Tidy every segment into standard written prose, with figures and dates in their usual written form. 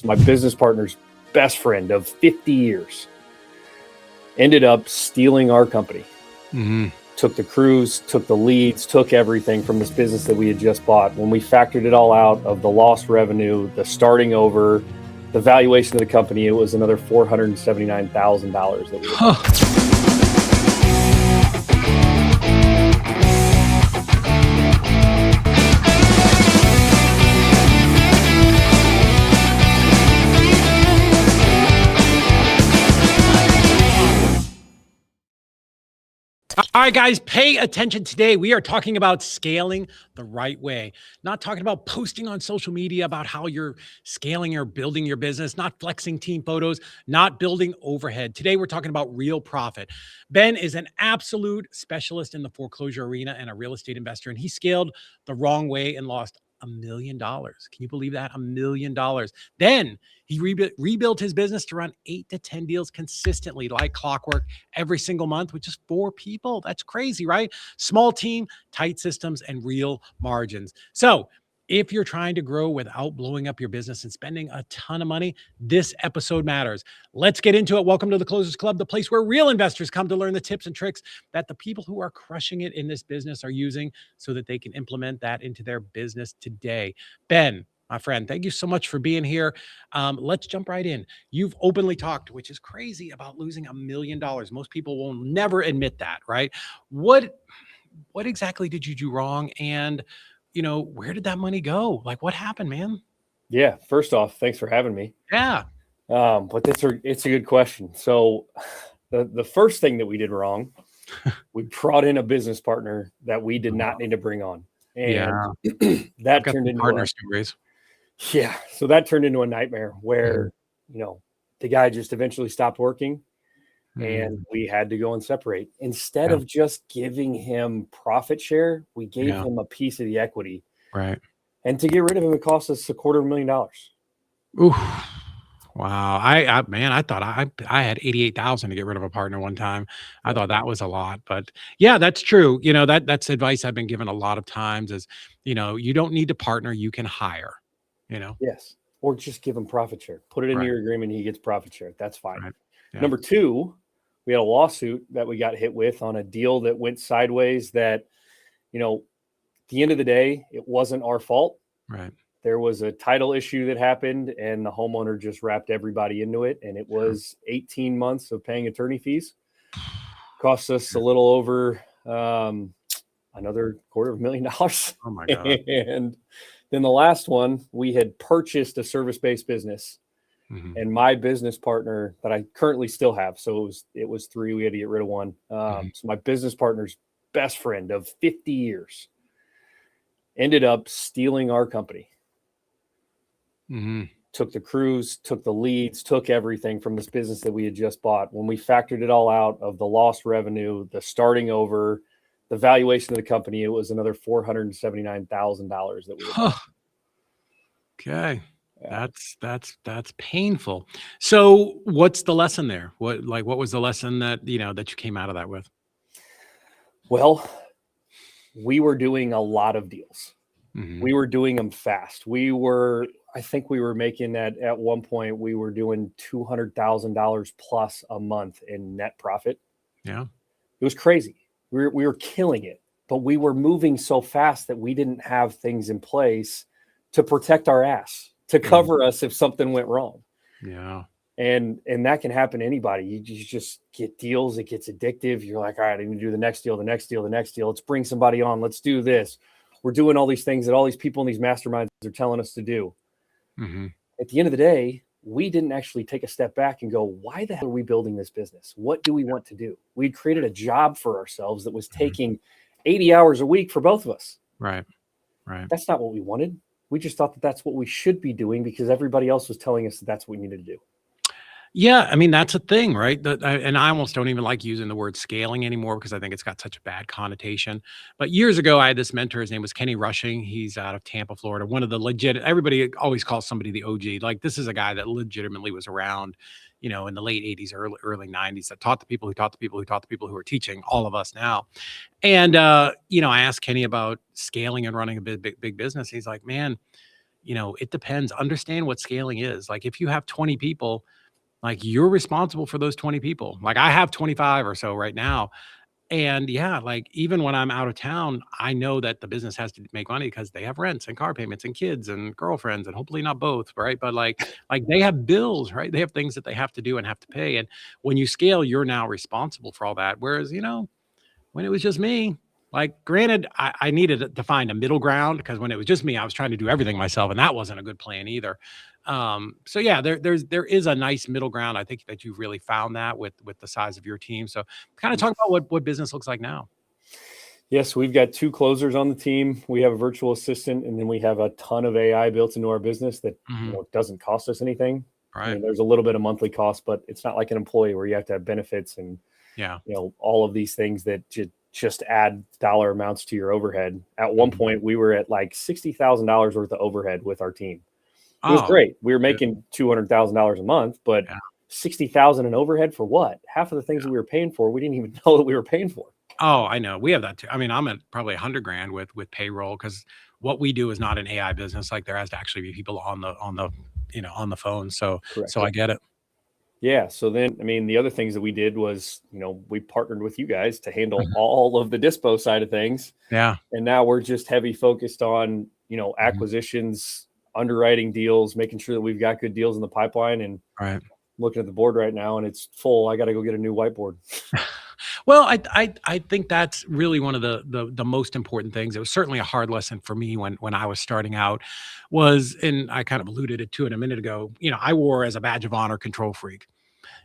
My business partner's best friend of 50 years ended up stealing our company. Mm-hmm. Took the crews, took the leads, took everything from this business that we had just bought. When we factored it all out of the lost revenue, the starting over, the valuation of the company, it was another $479,000 that we had. All right, guys, pay attention today. We are talking about scaling the right way, not talking about posting on social media about how you're scaling or building your business, not flexing team photos, not building overhead. Today, we're talking about real profit. Ben is an absolute specialist in the foreclosure arena and a real estate investor, and he scaled the wrong way and lost $1 million. Can you believe that? $1 million. Then he rebuilt his business to run 8 to 10 deals consistently, like clockwork, every single month with just 4 people. That's crazy, right? Small team, tight systems, and real margins. So if you're trying to grow without blowing up your business and spending a ton of money, this episode matters. Let's get into it. Welcome to the Closers Club, the place where real investors come to learn the tips and tricks that the people who are crushing it in this business are using so that they can implement that into their business today. Ben, my friend, thank you so much for being here. Let's jump right in. You've openly talked, which is crazy, about losing $1 million. Most people will never admit that, right? What exactly did you do wrong? And, where did that money go? Like, what happened, man? Yeah, first off, thanks for having me. Yeah. But it's a good question. So the first thing that we did wrong, we brought in a business partner that we did not need to bring on. And that turned into partner stories. Yeah. So that turned into a nightmare where, the guy just eventually stopped working and we had to go and separate. Instead of just giving him profit share, we gave him a piece of the equity. Right. And to get rid of him, it cost us $250,000. Ooh. Wow. I thought I had 88,000 to get rid of a partner one time. I thought that was a lot, but yeah, that's true. That's advice I've been given a lot of times is, you don't need to partner, you can hire, Yes. Or just give him profit share. Put it in your agreement. He gets profit share. That's fine. Right. Yeah. Number 2, we had a lawsuit that we got hit with on a deal that went sideways that, at the end of the day, it wasn't our fault. Right. There was a title issue that happened and the homeowner just wrapped everybody into it. And it was 18 months of paying attorney fees. Cost us a little over another $250,000. Oh my God. And then the last one, we had purchased a service-based business. Mm-hmm. And my business partner that I currently still have, so it was 3, we had to get rid of one. So my business partner's best friend of 50 years ended up stealing our company. Mm-hmm. Took the crews, took the leads, took everything from this business that we had just bought. When we factored it all out of the lost revenue, the starting over, the valuation of the company, it was another $479,000 that we had. Okay. Yeah. That's painful. So what's the lesson there? What was the lesson that you came out of that with? Well, we were doing a lot of deals. Mm-hmm. We were doing them fast. I think we were making that at one point, we were doing $200,000 plus a month in net profit. Yeah. It was crazy. We were killing it, but we were moving so fast that we didn't have things in place to protect our ass, to cover us if something went wrong. Yeah. And that can happen to anybody. You just get deals. It gets addictive. You're like, all right, I need to do the next deal, the next deal, the next deal. Let's bring somebody on. Let's do this. We're doing all these things that all these people in these masterminds are telling us to do. Mm-hmm. At the end of the day, we didn't actually take a step back and go, why the hell are we building this business? What do we want to do? We'd created a job for ourselves that was taking 80 hours a week for both of us. Right. Right. That's not what we wanted. We just thought that that's what we should be doing because everybody else was telling us that that's what we needed to do. Yeah, I mean, that's a thing, right? And I almost don't even like using the word scaling anymore because I think it's got such a bad connotation. But years ago, I had this mentor. His name was Kenny Rushing. He's out of Tampa, Florida. One of the everybody always calls somebody the OG. Like, this is a guy that legitimately was around, in the late 80s, early 90s, that taught the people who taught the people who taught the people who are teaching all of us now. And, I asked Kenny about scaling and running a big business. He's like, man, it depends. Understand what scaling is. Like if you have 20 people, like you're responsible for those 20 people. Like I have 25 or so right now. And yeah, like even when I'm out of town, I know that the business has to make money because they have rents and car payments and kids and girlfriends and hopefully not both, right? But like they have bills, right? They have things that they have to do and have to pay. And when you scale, you're now responsible for all that. Whereas, when it was just me, like granted, I needed to find a middle ground because when it was just me, I was trying to do everything myself, and that wasn't a good plan either. So yeah, there is a nice middle ground. I think that you've really found that with the size of your team. So kind of talk about what business looks like now. Yes, we've got 2 closers on the team. We have a virtual assistant, and then we have a ton of AI built into our business that doesn't cost us anything. I Right. mean, there's a little bit of monthly cost, but it's not like an employee where you have to have benefits and Yeah. all of these things that just add dollar amounts to your overhead. At one point, we were at like $60,000 worth of overhead with our team. It was Oh, great. We were good. making $200,000 a month, but Yeah. 60,000 in overhead for what? Half of the things that we were paying for, we didn't even know that we were paying for. Oh, I know. We have that too. I mean, I'm at probably 100 grand with payroll because what we do is not an AI business. Like there has to actually be people on the phone. So Correct. I get it. Yeah. So then, I mean, the other things that we did was, we partnered with you guys to handle Mhm. all of the dispo side of things. Yeah. And now we're just heavy focused on, acquisitions, underwriting deals, making sure that we've got good deals in the pipeline, and Right. looking at the board right now and it's full. I got to go get a new whiteboard. Well, I think that's really one of the most important things. It was certainly a hard lesson for me when I was starting out was, and I kind of alluded to it a minute ago, I wore as a badge of honor control freak.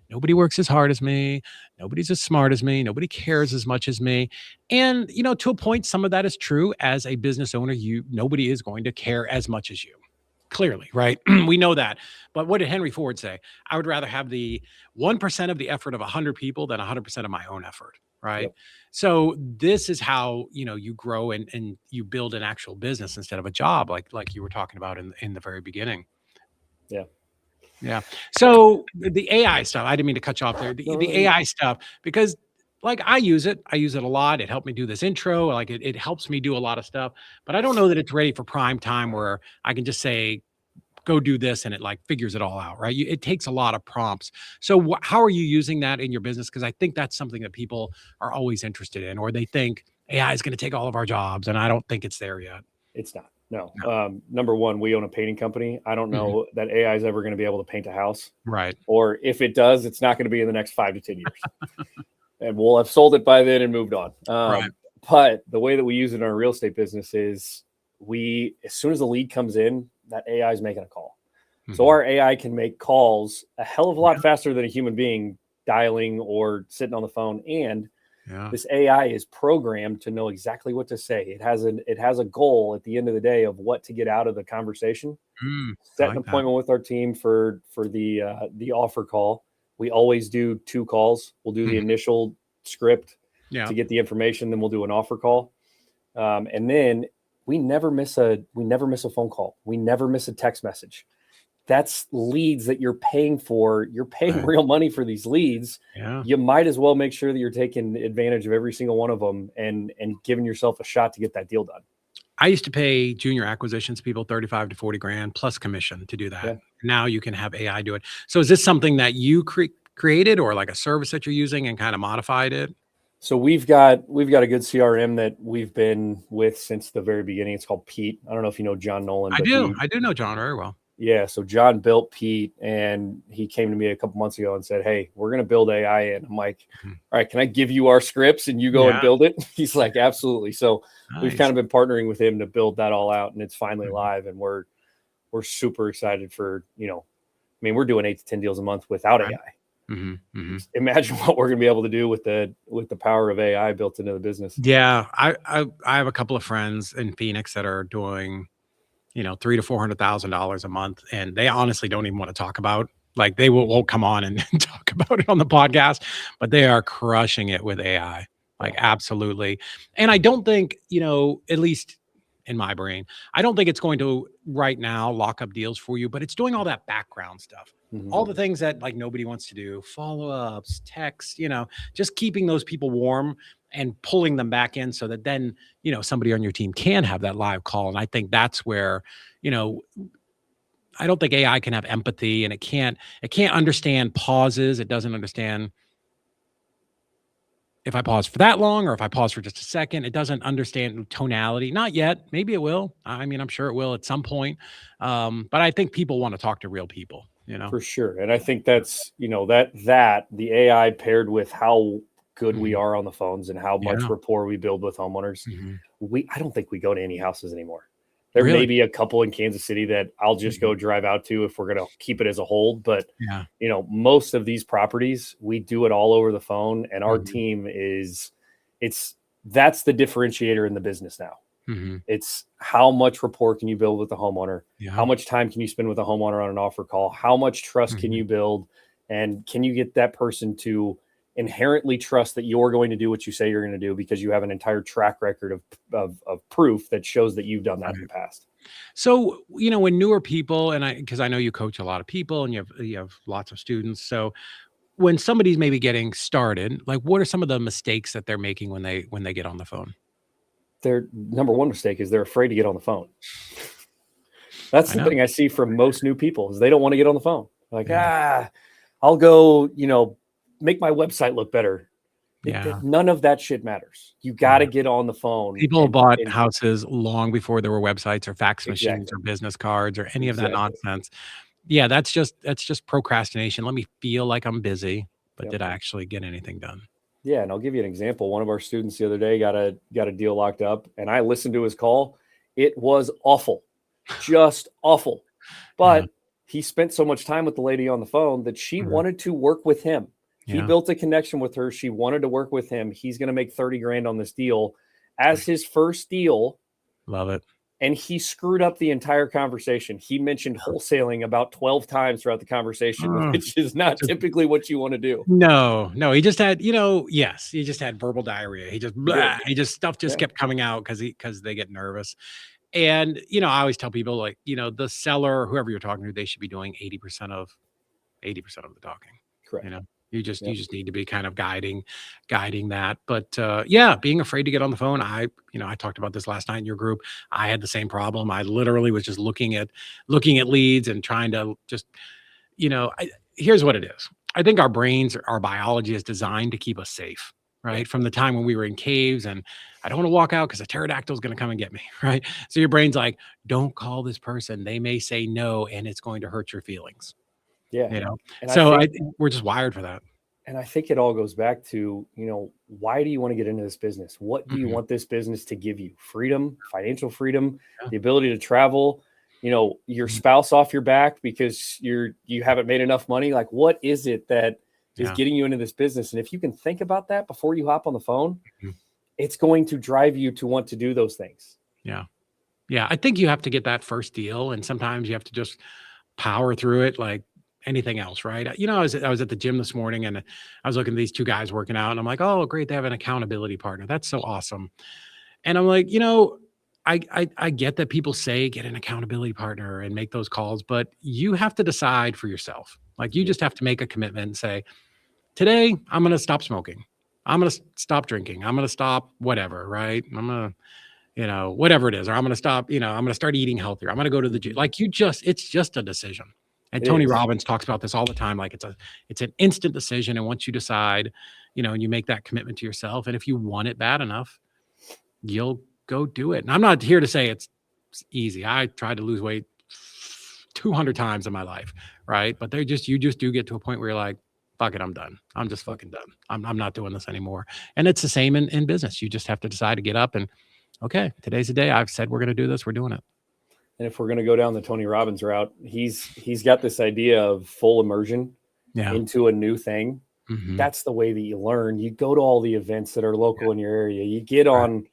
Nobody works as hard as me. Nobody's as smart as me. Nobody cares as much as me. And, to a point, some of that is true. As a business owner, nobody is going to care as much as you. Clearly, right? We know that. But what did Henry Ford say? I would rather have the 1% of the effort of 100 people than 100% of my own effort, right? Yep. So this is how, you grow and you build an actual business instead of a job like you were talking about in the very beginning. Yeah. Yeah. So the AI stuff, I didn't mean to cut you off there. The No, AI stuff, because like I use it a lot. It helped me do this intro. Like it helps me do a lot of stuff, but I don't know that it's ready for prime time where I can just say, go do this and it like figures it all out, right? It takes a lot of prompts. So how are you using that in your business? Because I think that's something that people are always interested in, or they think AI is going to take all of our jobs, and I don't think it's there yet. it's not. No. No. Number one, we own a painting company. I don't Mhm. know that AI is ever going to be able to paint a house, Right. or if it does, it's not going to be in the next 5 to 10 years. And we'll have sold it by then and moved on. Right. But the way that we use it in our real estate business is as soon as the lead comes in, that AI is making a call. So Mhm. our AI can make calls a hell of a lot faster than a human being dialing or sitting on the phone. And Yeah. this AI is programmed to know exactly what to say. It has a goal at the end of the day of what to get out of the conversation. I Set an like that. appointment with our team for the offer call. We always do 2 calls. We'll do the Mhm. initial script Yeah. to get the information, then we'll do an offer call, and then we never miss a phone call. We never miss a text message. That's leads that you're paying for. You're paying Right. real money for these leads. Yeah. You might as well make sure that you're taking advantage of every single one of them and giving yourself a shot to get that deal done. I used to pay junior acquisitions people 35 to 40 grand plus commission to do that. Yeah. Now you can have AI do it. So is this something that you created, or like a service that you're using and kind of modified it? So we've got a good CRM that we've been with since the very beginning. It's called Pete. I don't know if you know John Nolan, I but do. I do know John very well. yeah. So John built Pete, and he came to me a couple months ago and said, "Hey, we're going to build AI." And I'm like, Mhm. "All right, can I give you our scripts and you go and Yeah. build it?" He's like, "Absolutely." So we've kind Nice. of been partnering with him to build that all out, and it's finally Mhm. live, and we're super excited for, I mean, we're doing 8 to 10 deals a month without Right. AI. Mhm. Mhm. Imagine what we're going to be able to do with the power of AI built into the business. Yeah. I have a couple of friends in Phoenix that are doing, $300,000 to $400,000 a month, and they honestly don't even want to talk about. Like they won't come on and talk about it on the podcast, but they are crushing it with AI. Like Yeah. absolutely. And I don't think, at least in my brain. I don't think it's going to right now lock up deals for you, but it's doing all that background stuff. Mhm. All the things that like nobody wants to do, follow-ups, texts, just keeping those people warm and pulling them back in so that then, somebody on your team can have that live call. And I think that's where, you know, I don't think AI can have empathy, and it can't understand pauses. It doesn't understand if I pause for that long or if I pause for just a second. It doesn't understand tonality. Not yet. Maybe it will. I mean, I'm sure it will at some point. But I think people want to talk to real people. For sure. And I think that's, that the AI paired with how good we Mhm. are on the phones and how much Yeah. rapport we build with homeowners. Mhm. I don't think we go to any houses anymore. There may Really? be a couple in Kansas City that I'll just Mhm. go drive out to if we're going to keep it as a hold. But, Yeah. most of these properties, we do it all over the phone. And our Mhm. team that's the differentiator in the business now. Mhm. It's how much rapport can you build with the homeowner? How Yeah. much time can you spend with the homeowner on an offer call? How much trust can Mhm. you build? And can you get that person to inherently trust that you're going to do what you say you're going to do because you have an entire track record of proof that shows that you've done that in the Right. past? So, when newer people, and because I know you coach a lot of people and you have lots of students. So when somebody's maybe getting started, like what are some of the mistakes that they're making when they get on the phone? Their number one mistake is they're afraid to get on the phone. That's I the know. thing I see from most new people is they don't want to get on the phone. Like, Yeah. I'll go, make my website look better. Yeah. None of that shit matters. You got to Yeah. get on the phone People bought and houses long before there were websites or fax machines exactly, or business cards or any of that exactly. nonsense. Yeah, that's just procrastination. Let me feel like I'm busy, but Yep. did I actually get anything done? Yeah, and I'll give you an example. One of our students the other day got a deal locked up, and I listened to his call. It was awful, just awful. Yeah. But he spent so much time with the lady on the phone that she Mhm. wanted to work with him. He Yeah. built a connection with her. She wanted to work with him. He's going to make 30 grand on this deal as Great. his first deal. Love it. And he screwed up the entire conversation. He mentioned wholesaling about 12 times throughout the conversation, Uh, which is not just typically what you want to do. no, no, he just had, yes, he just had verbal diarrhea. He just He did. blah, he just stuff just Yeah. kept coming out because they get nervous. And, I always tell people like, the seller, whoever you're talking to, they should be doing 80% of the talking. You Correct. know, you Yep. just need to be kind of guiding that. But yeah, being afraid to get on the phone. I talked about this last night in your group. I had the same problem. I literally was just looking at leads and trying to just, here's what it is. I think our brains, our biology is designed to keep us safe, Yep. right? From the time when we were in caves and I don't want to walk out because a pterodactyl is going to come and get me, right? So your brain's like, don't call this person. They may say no and it's going to hurt your feelings, Yeah. you know? And I So think we're just wired for that. and I think it all goes back to, why do you want to get into this business? What do you Mhm. want this business to give you? Freedom, financial freedom, Yeah. the ability to travel, your Mhm. spouse off your back because you haven't made enough money. Like, what is it that is Yeah. getting you into this business? And if you can think about that before you hop on the phone, Mhm. it's going to drive you to want to do those things. Yeah. Yeah. I think you have to get that first deal, and sometimes you have to just power through it like anything else, right? I was at the gym this morning and I was looking at these two guys working out, and I'm like, oh, great, they have an accountability partner. That's so awesome. And I'm like, I get that people say get an accountability partner and make those calls, but you have to decide for yourself. Like you Yep. just have to make a commitment and say, today I'm going to stop smoking. I'm going to stop drinking. I'm going to stop whatever, right? I'm going to, whatever it is, or I'm going to stop, I'm going to start eating healthier. I'm going to go to the gym. Mhm. Like it's just a decision. And It Tony is. Robbins talks about this all the time. Like it's an instant decision. And once you decide, and you make that commitment to yourself, and if you want it bad enough, you'll go do it. And I'm not here to say it's easy. I tried to lose weight 200 times in my life, right? But you just do get to a point where you're like, fuck it, I'm done. I'm just Yep. fucking done. I'm not doing this anymore. And it's the same in business. You just have to decide to get up and, okay, today's the day. I've said we're going to do this. We're doing it. And if we're going to go down the Tony Robbins route, he's got this idea of full immersion Yeah. into a new thing. Hmm. That's the way that you learn. You go to all the events that are Yeah. local in your area. You get Right.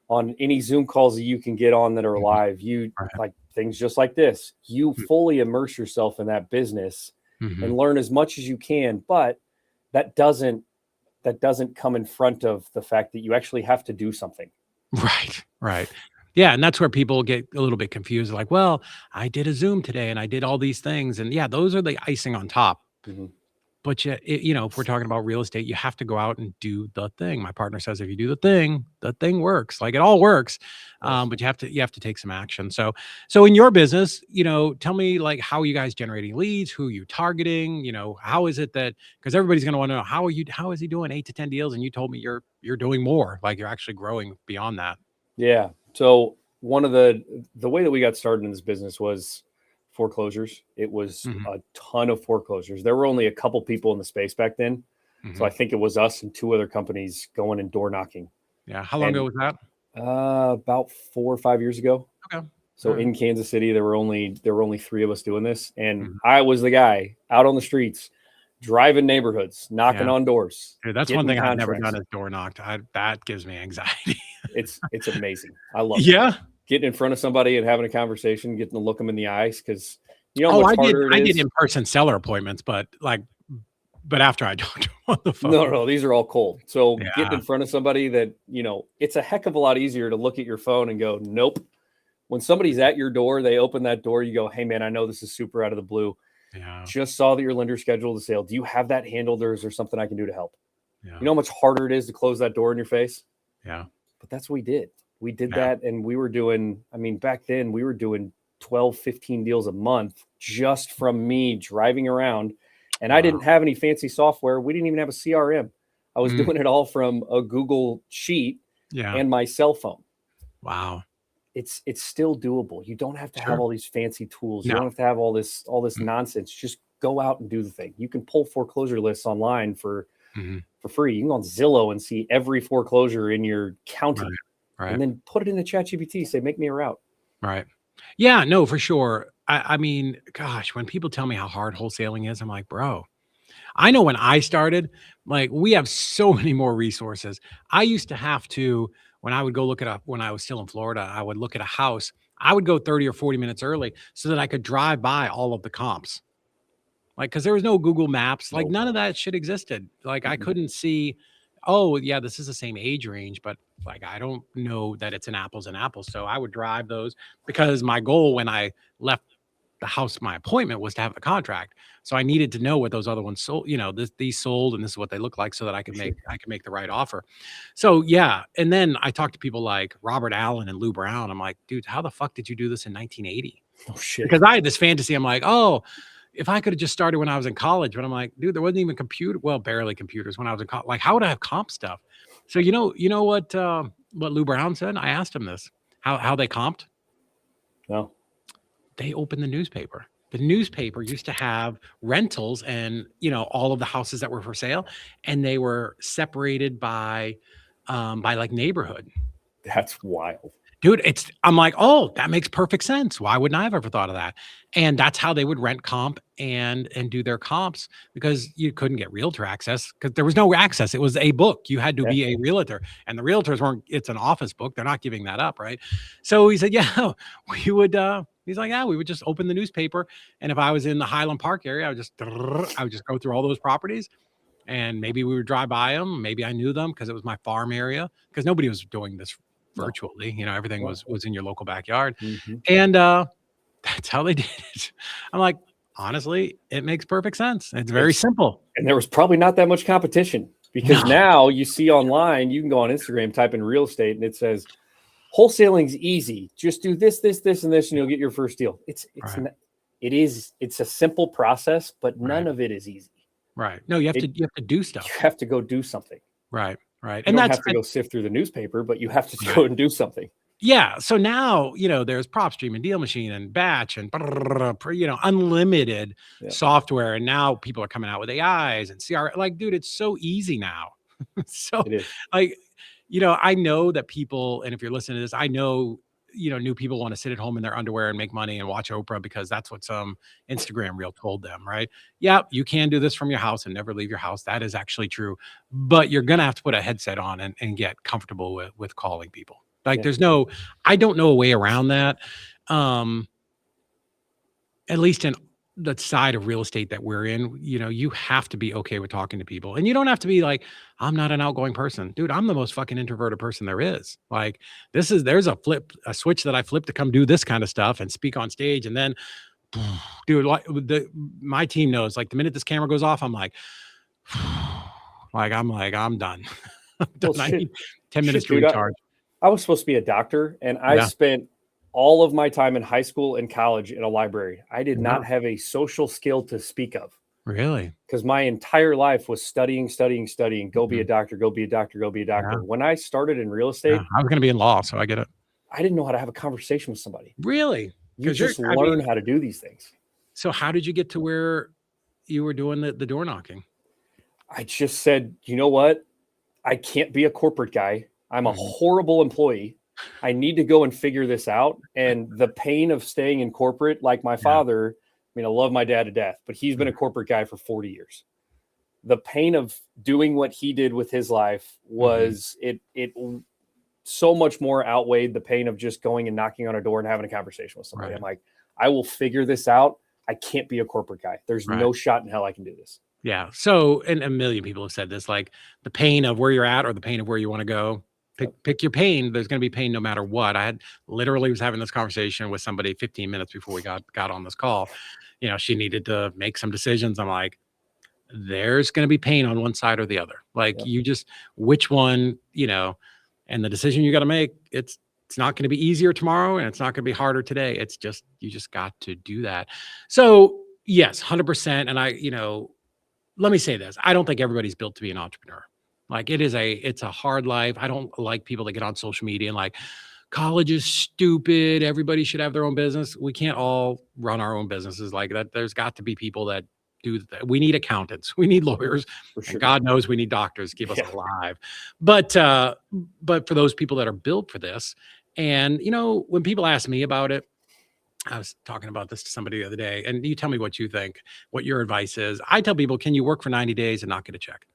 on any Zoom calls that you can get on that are Mhm. live. You Right. like things just like this. You fully immerse yourself in that business Mm-hmm. and learn as much as you can, but that doesn't come in front of the fact that you actually have to do something. Right. Right. Yeah, and that's where people get a little bit confused, like, "Well, I did a Zoom today and I did all these things," and yeah, those are the icing on top. Mhm. But yeah, if we're talking about real estate, you have to go out and do the thing. My partner says if you do the thing works. Like it all works, Yes. but you have to take some action. So in your business, tell me like how are you guys generating leads? Who are you targeting? How is it that because everybody's going to want to know how is he doing 8 to 10 deals? And you told me you're doing more, like you're actually growing beyond that. Yeah. So one of the way that we got started in this business was foreclosures. It was Hmm. a ton of foreclosures. There were only a couple people in the space back then. So Hmm. I think it was us and two other companies going and door knocking. Yeah. How long ago And was that? about 4 or 5 years ago. Okay. All So right. in Kansas City, there were only three of us doing this, and Mhm. I was the guy out on the streets, driving neighborhoods, knocking Yeah. on doors, Dude, that's one getting thing I've never done contracts. is door knocked. That gives me anxiety. It's amazing. I love it. Yeah. Getting in front of somebody and having a conversation, getting to look them in the eyes, because you know how Oh, much I did harder it I did is. in-person seller appointments, but after I talked to him on the phone. No, no, these are all cold. So getting Yeah, in front of somebody that, it's a heck of a lot easier to look at your phone and go, nope. When somebody's at your door, they open that door, you go, hey man, I know this is super out of the blue. yeah, Just saw that your lender scheduled a sale. Do you have that handled, or is there something I can do to help? yeah, You know how much harder it is to close that door in your face? yeah, But that's what we did. We did yeah. that, and we were doing, I mean, back then we were doing 12, 15 deals a month just from me driving around. And I Wow. didn't have any fancy software. We didn't even have a CRM. I was Mm, doing it all from a Google sheet yeah. and my cell phone. Wow. It's still doable. You don't have to have Sure. all these fancy tools. You No. don't have to have all this Mm, nonsense. Just go out and do the thing. You can pull foreclosure lists online mhm. for free. You can go on Zillow and see every foreclosure in your Right, county, and right, then put it in the chat GPT. Say, make me a route. right. Yeah, no, for sure. I mean, gosh, when people tell me how hard wholesaling is, I'm like, "Bro, I know when I started, like, we have so many more resources. I used to have to when I would go look at a when I was still in Florida, I would look at a house. I would go 30 or 40 minutes early so that I could drive by all of the comps. Like, because there was no Google Maps, like, No. none of that shit existed. Like, I Mm-mm. couldn't see, "Oh, yeah, this is the same age range," but, like, I don't know that it's an apples and apples, so I would drive those because my goal when I left the house my appointment was to have the contract. So I needed to know what those other ones sold, these sold and this is what they look like so that I For could sure. make the right offer. So yeah, and then I talked to people like Robert Allen and Lou Brown. I'm like, dude, how the fuck did you do this in 1980? Oh shit. Because I had this fantasy. I'm like, oh, if I could have just started when I was in college, but I'm like, dude, there wasn't even barely computers when I was in college. Like, how would I have comp stuff? So you know what Lou Brown said? I asked him this, how they comped. No. They opened the newspaper. The newspaper used to have rentals and, all of the houses that were for sale, and they were separated by like neighborhood. That's wild. Dude, I'm like, "Oh, that makes perfect sense. Why wouldn't I have ever thought of that?" And that's how they would rent comp and do their comps because you couldn't get realtor access because there was no access. It was a book. You had to Yeah. be a realtor, and the realtors weren't it's an office book. They're not giving that up, right? So he said, "Yeah, we would," he's like, "Yeah, we would just open the newspaper, and if I was in the Highland Park area, I would just go through all those properties, and maybe we would drive by them. Maybe I knew them because it was my farm area because nobody was doing this No. virtually. Everything No. was in your local backyard, Hmm. and that's how they did it. I'm like, honestly, it makes perfect sense. It's very It's simple. and there was probably not that much competition, because No, now you see online, you can go on Instagram, type in real estate, and it says wholesaling's easy. Just do this, this, this, and this, and you'll get your first deal. right, It's a simple process, but right, none of it is easy. right. No, you have to It you have to do You stuff. have to go do something. Right, right, You and don't that's have to go sift through the newspaper, but you have to right. go and do something. Yeah. So now, there's PropStream and Deal Machine and Batch and unlimited Yeah, software. And now people are coming out with AIs and CR. Like, dude, it's so easy now. So, it is. like, I know that people, and if you're listening to this, I know, new people want to sit at home in their underwear and make money and watch Oprah because that's what some Instagram reel told them, right? Yeah, you can do this from your house and never leave your house. That is actually true. But you're going to have to put a headset on and get comfortable with calling people. Like Yeah. I don't know a way around that. Um, at least in the side of real estate that we're in, you have to be okay with talking to people. And you don't have to be like, I'm not an outgoing person. Dude, I'm the most fucking introverted person there is. Like there's a switch that I flip to come do this kind of stuff and speak on stage. And then, dude, like my team knows, like the minute this camera goes off, I'm like, I'm done. I'm done. Well, I shit, need 10 minutes shit, to dude. recharge. I was supposed to be a doctor, and I Yeah. spent all of my time in high school and college in a library. I did Yeah. not have a social skill to speak of Really? because my entire life was studying. Go be a Mhm. doctor, go be a doctor, go be a doctor. Yeah. When I started in real Yeah. estate, I was going to be in law, so I get it. I didn't know how to have a conversation with somebody. Really? You 'Cause just learn how to do these things. So how did you get to where you were doing the door knocking? I just said, you know what? I can't be a corporate guy. I'm a Mhm. horrible employee. I need to go and figure this out. And the pain of staying in corporate, like my father, I mean, I love my dad to death, but he's been a corporate guy for 40 years. The pain of doing what he did with his life was it so much more outweighed the pain of just going and knocking on a door and having a conversation with somebody. Right. I'm like, I will figure this out. I can't be a corporate guy. There's Right. no shot in hell I can do this. Yeah. So, and a million people have said this, like the pain of where you're at or the pain of where you want to go. Pick your pain. There's going to be pain no matter what. I had literally was having this conversation with somebody 15 minutes before we got on this call. She needed to make some decisions. I'm like, there's going to be pain on one side or the other. Like Yep. you just, which one, and the decision you got to make, it's not going to be easier tomorrow and it's not going to be harder today. It's just, you just got to do that. So yes, 100%. And let me say this. I don't think everybody's built to be an entrepreneur. Like it's a hard life. I don't like people that get on social media and like, college is stupid. Everybody should have their own business. We can't all run our own businesses like that. There's got to be people that do that. We need accountants. We need lawyers. For sure. And God knows we need doctors to keep us alive. But for those people that are built for this, and when people ask me about it, I was talking about this to somebody the other day, and you tell me what you think, what your advice is. I tell people, can you work for 90 days and not get a check?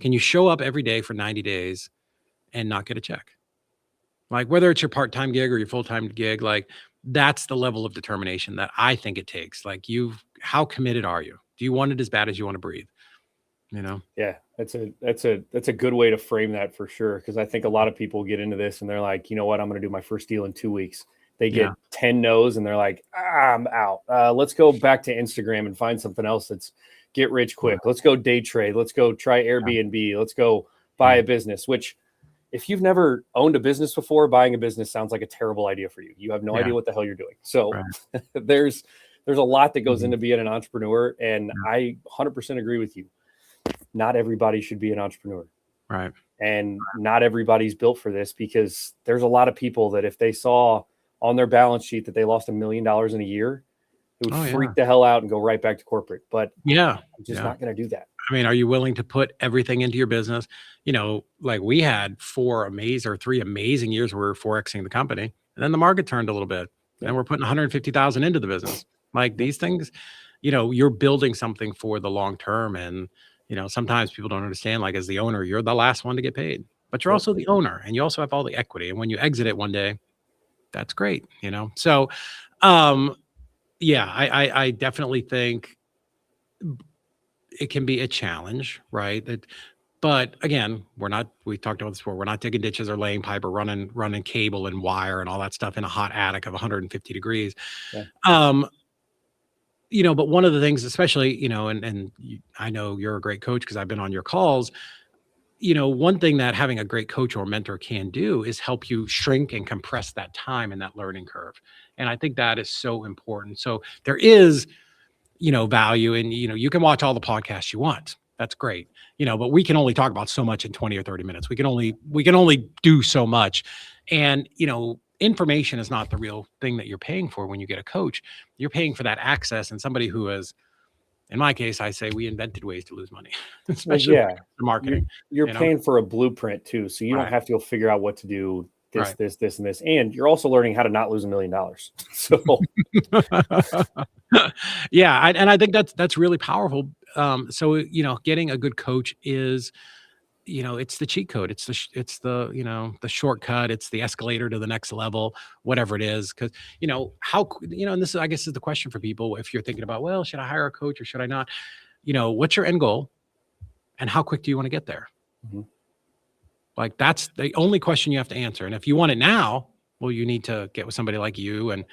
Can you show up every day for 90 days and not get a check? Like whether it's your part-time gig or your full-time gig, like that's the level of determination that I think it takes. Like how committed are you? Do you want it as bad as you want to breathe? Yeah, that's a good way to frame that for sure. Because I think a lot of people get into this and they're like, you know what, I'm going to do my first deal in 2 weeks. They get 10 no's and they're like, I'm out. Let's go back to Instagram and find something else that's get rich quick. Let's go day trade. Let's go try Airbnb. Let's go buy a business, which if you've never owned a business before, buying a business sounds like a terrible idea for you. You have no idea what the hell you're doing. So there's a lot that goes into being an entrepreneur. And I 100% agree with you. Not everybody should be an entrepreneur. Right. And not everybody's built for this because there's a lot of people that if they saw on their balance sheet that they lost $1 million in a year, it would freak the hell out and go right back to corporate. But I'm just not going to do that. I mean, are you willing to put everything into your business? Like we had 3 amazing years where we were Forexing the company, and then the market turned a little bit and we're putting 150,000 into the business. Like these things, you're building something for the long term. And, sometimes people don't understand, like as the owner, you're the last one to get paid, but you're also the owner and you also have all the equity. And when you exit it one day, that's great. So, I definitely think it can be a challenge, right? But again, we talked about this before. We're not digging ditches or laying pipe or running cable and wire and all that stuff in a hot attic of 150 degrees. Yeah. But one of the things, especially, I know you're a great coach because I've been on your calls. One thing that having a great coach or mentor can do is help you shrink and compress that time and that learning curve. And I think that is so important. So there is, value in, you can watch all the podcasts you want. That's great. But we can only talk about so much in 20 or 30 minutes. We can only do so much. And, information is not the real thing that you're paying for when you get a coach. You're paying for that access and somebody who is, in my case, I say we invented ways to lose money, especially marketing. You're paying for a blueprint too. So you don't have to go figure out what to do this, and this. And you're also learning how to not lose $1 million. So and I think that's really powerful. So, getting a good coach is it's the cheat code. It's the shortcut. It's the escalator to the next level, whatever it is. Because, and this is, I guess, is the question for people. If you're thinking about, well, should I hire a coach or should I not? What's your end goal and how quick do you want to get there? Mm-hmm. Like, that's the only question you have to answer. And if you want it now, well, you need to get with somebody like you and,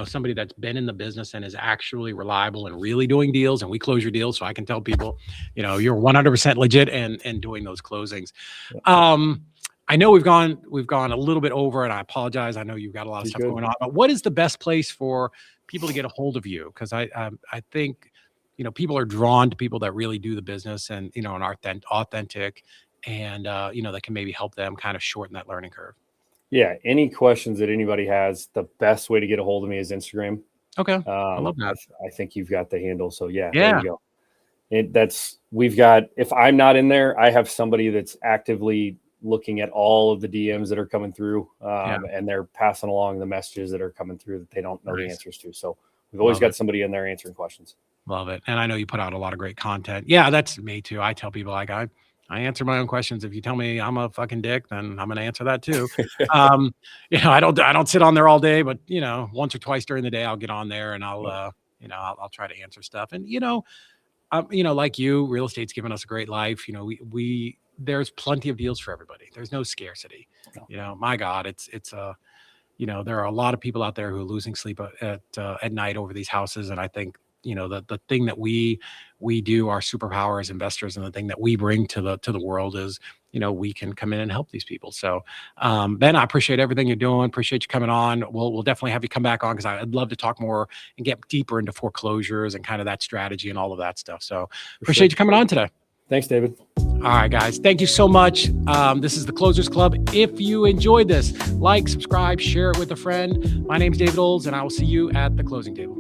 somebody that's been in the business and is actually reliable and really doing deals. And we close your deals. So I can tell people, you're 100% legit and doing those closings. Yeah. I know we've gone a little bit over, and I apologize. I know you've got a lot of stuff going on, but what is the best place for people to get a hold of you? Because I think, people are drawn to people that really do the business and, and are authentic and, that can maybe help them kind of shorten that learning curve. Yeah. Any questions that anybody has, the best way to get a hold of me is Instagram. Okay. I love that. I think you've got the handle. So yeah. There you go. We've got, if I'm not in there, I have somebody that's actively looking at all of the DMs that are coming through, and they're passing along the messages that are coming through that they don't know the answers to. So we've always got somebody in there answering questions. Love it. And I know you put out a lot of great content. Yeah, that's me too. I tell people, like, I answer my own questions. If you tell me I'm a fucking dick, then I'm going to answer that too. I don't sit on there all day, but once or twice during the day, I'll get on there and I'll try to answer stuff. And, like you, real estate's given us a great life. There's plenty of deals for everybody. There's no scarcity. No. My God, it's there are a lot of people out there who are losing sleep at night over these houses. And I think, the thing that we do, our superpower as investors, and the thing that we bring to the world is, we can come in and help these people. So, Ben, I appreciate everything you're doing. Appreciate you coming on. We'll definitely have you come back on, because I'd love to talk more and get deeper into foreclosures and kind of that strategy and all of that stuff. So appreciate you coming on today. Thanks, David. All right, guys. Thank you so much. This is the Closers Club. If you enjoyed this, like, subscribe, share it with a friend. My name's David Olds, and I will see you at the closing table.